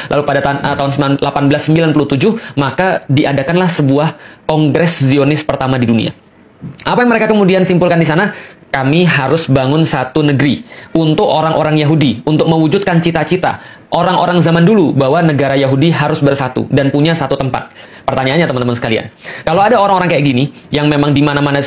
Lalu pada tahun 1897, maka diadakanlah sebuah kongres Zionis pertama di dunia. Apa yang mereka kemudian simpulkan di sana? Kami harus bangun satu negeri untuk orang-orang Yahudi, untuk mewujudkan cita-cita orang-orang zaman dulu bahwa negara Yahudi harus bersatu dan punya satu tempat. Pertanyaannya teman-teman sekalian, kalau ada orang-orang kayak gini yang memang di mana-mana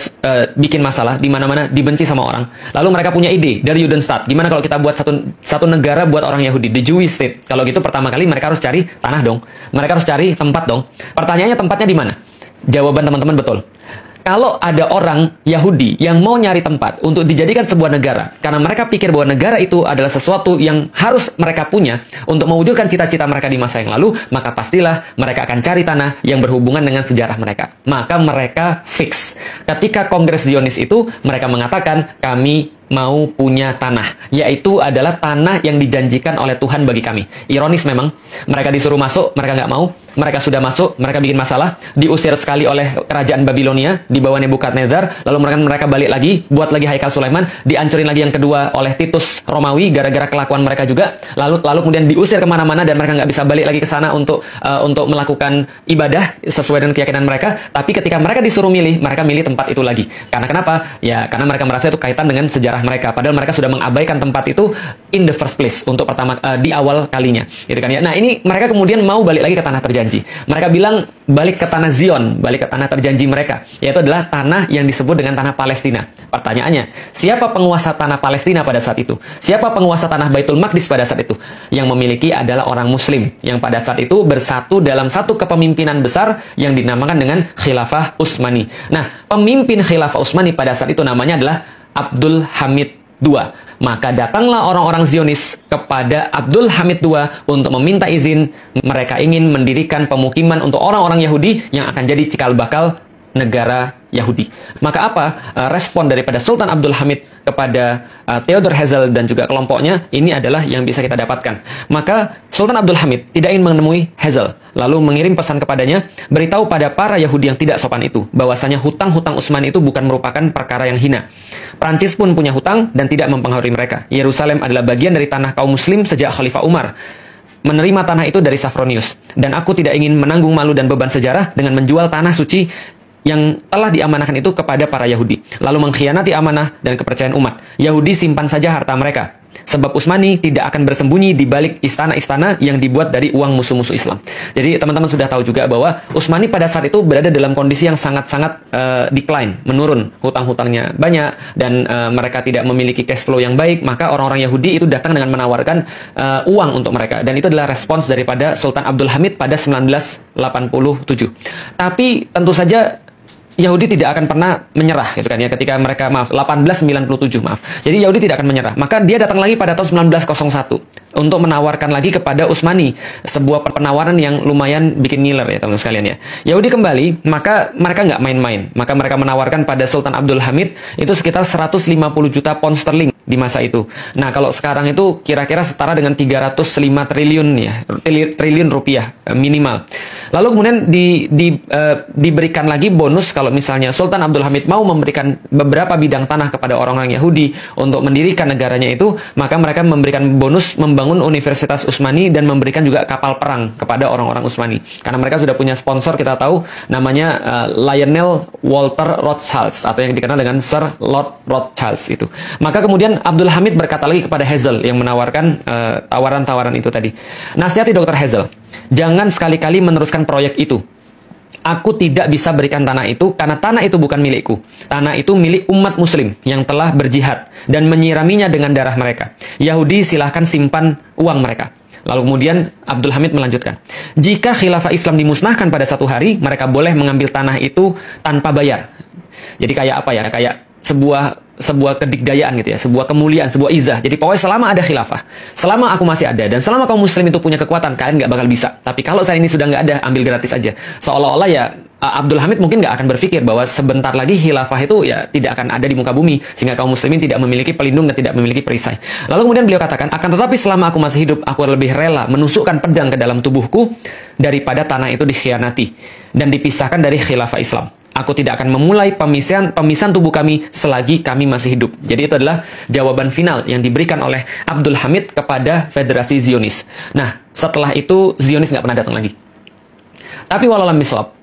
bikin masalah, di mana-mana dibenci sama orang, lalu mereka punya ide dari Judenstadt, gimana kalau kita buat satu negara buat orang Yahudi, the Jewish state. Kalau gitu pertama kali mereka harus cari tanah dong, mereka harus cari tempat dong. Pertanyaannya tempatnya di mana? Jawaban teman-teman betul. Kalau ada orang Yahudi yang mau nyari tempat untuk dijadikan sebuah negara, karena mereka pikir bahwa negara itu adalah sesuatu yang harus mereka punya untuk mewujudkan cita-cita mereka di masa yang lalu, maka pastilah mereka akan cari tanah yang berhubungan dengan sejarah mereka. Maka mereka fix. Ketika Kongres Zionis itu, mereka mengatakan, kami mau punya tanah, yaitu adalah tanah yang dijanjikan oleh Tuhan bagi kami. Ironis memang, mereka disuruh masuk, mereka nggak mau. Mereka sudah masuk, mereka bikin masalah, diusir sekali oleh kerajaan Babilonia di bawah Nebukadnezar, lalu mereka balik lagi, buat lagi Haikal Sulaiman, dihancurin lagi yang kedua oleh Titus Romawi gara-gara kelakuan mereka juga, lalu kemudian diusir kemana-mana dan mereka nggak bisa balik lagi ke sana untuk melakukan ibadah sesuai dengan keyakinan mereka. Tapi ketika mereka disuruh milih, mereka milih tempat itu lagi. Karena kenapa? Ya karena mereka merasa itu kaitan dengan sejarah mereka, padahal mereka sudah mengabaikan tempat itu in the first place untuk pertama di awal kalinya, gitu kan ya. Nah ini mereka kemudian mau balik lagi ke tanah terjanji. Mereka bilang balik ke tanah Zion, balik ke tanah terjanji mereka, yaitu adalah tanah yang disebut dengan tanah Palestina. Pertanyaannya, siapa penguasa tanah Palestina pada saat itu? Siapa penguasa tanah Baitul Maqdis pada saat itu? Yang memiliki adalah orang Muslim yang pada saat itu bersatu dalam satu kepemimpinan besar yang dinamakan dengan Khilafah Utsmani. Nah, pemimpin Khilafah Utsmani pada saat itu namanya adalah Abdul Hamid II. Maka datanglah orang-orang Zionis kepada Abdul Hamid II untuk meminta izin. Mereka ingin mendirikan pemukiman untuk orang-orang Yahudi yang akan jadi cikal bakal negara Yahudi. Maka apa respon daripada Sultan Abdul Hamid kepada Theodor Herzl dan juga kelompoknya? Ini adalah yang bisa kita dapatkan. Maka Sultan Abdul Hamid tidak ingin menemui Herzl, lalu mengirim pesan kepadanya, beritahu pada para Yahudi yang tidak sopan itu bahwasanya hutang-hutang Utsmani itu bukan merupakan perkara yang hina. Prancis pun punya hutang dan tidak mempengaruhi mereka. Yerusalem adalah bagian dari tanah kaum muslim sejak Khalifah Umar menerima tanah itu dari Safronius, dan aku tidak ingin menanggung malu dan beban sejarah dengan menjual tanah suci yang telah diamanahkan itu kepada para Yahudi, lalu mengkhianati amanah dan kepercayaan umat. Yahudi simpan saja harta mereka, sebab Utsmani tidak akan bersembunyi di balik istana-istana yang dibuat dari uang musuh-musuh Islam. Jadi teman-teman sudah tahu juga bahwa Utsmani pada saat itu berada dalam kondisi yang sangat-sangat decline, menurun, hutang-hutangnya banyak, dan mereka tidak memiliki cash flow yang baik. Maka orang-orang Yahudi itu datang dengan menawarkan uang untuk mereka, dan itu adalah respons daripada Sultan Abdul Hamid pada 1987. Tapi tentu saja Yahudi tidak akan pernah menyerah, gitu kan ya, ketika mereka 1897 maaf. Jadi Yahudi tidak akan menyerah. Maka dia datang lagi pada tahun 1901 untuk menawarkan lagi kepada Utsmani sebuah penawaran yang lumayan bikin ngiler ya teman-teman sekalian ya. Yahudi kembali, maka mereka nggak main-main. Maka mereka menawarkan pada Sultan Abdul Hamid itu sekitar 150 juta pound sterling di masa itu. Nah, kalau sekarang itu kira-kira setara dengan 305 triliun ya, triliun rupiah minimal. Lalu kemudian diberikan lagi bonus kalau misalnya Sultan Abdul Hamid mau memberikan beberapa bidang tanah kepada orang-orang Yahudi untuk mendirikan negaranya itu, maka mereka memberikan bonus membangun Universitas Utsmani dan memberikan juga kapal perang kepada orang-orang Utsmani. Karena mereka sudah punya sponsor, kita tahu namanya Lionel Walter Rothschild atau yang dikenal dengan Sir Lord Rothschild itu. Maka kemudian Abdul Hamid berkata lagi kepada Herzl yang menawarkan tawaran-tawaran itu tadi. Nasihati Dr. Herzl, jangan sekali-kali meneruskan proyek itu. Aku tidak bisa berikan tanah itu karena tanah itu bukan milikku. Tanah itu milik umat muslim yang telah berjihad dan menyiraminya dengan darah mereka. Yahudi silahkan simpan uang mereka. Lalu kemudian Abdul Hamid melanjutkan, jika khilafah Islam dimusnahkan pada satu hari, mereka boleh mengambil tanah itu tanpa bayar. Jadi kayak apa ya? Kayak sebuah kedikdayaan gitu ya, sebuah kemuliaan, sebuah izah. Jadi pokoknya selama ada khilafah, selama aku masih ada, dan selama kaum muslim itu punya kekuatan, kalian nggak bakal bisa. Tapi kalau saya ini sudah nggak ada, ambil gratis aja. Seolah-olah ya Abdul Hamid mungkin nggak akan berpikir bahwa sebentar lagi khilafah itu ya tidak akan ada di muka bumi, sehingga kaum muslimin tidak memiliki pelindung dan tidak memiliki perisai. Lalu kemudian beliau katakan, akan tetapi selama aku masih hidup, aku lebih rela menusukkan pedang ke dalam tubuhku daripada tanah itu dikhianati dan dipisahkan dari khilafah Islam. Aku tidak akan memulai pemisahan tubuh kami selagi kami masih hidup. Jadi itu adalah jawaban final yang diberikan oleh Abdul Hamid kepada Federasi Zionis. Nah, setelah itu Zionis nggak pernah datang lagi. Tapi walau alam bisawab,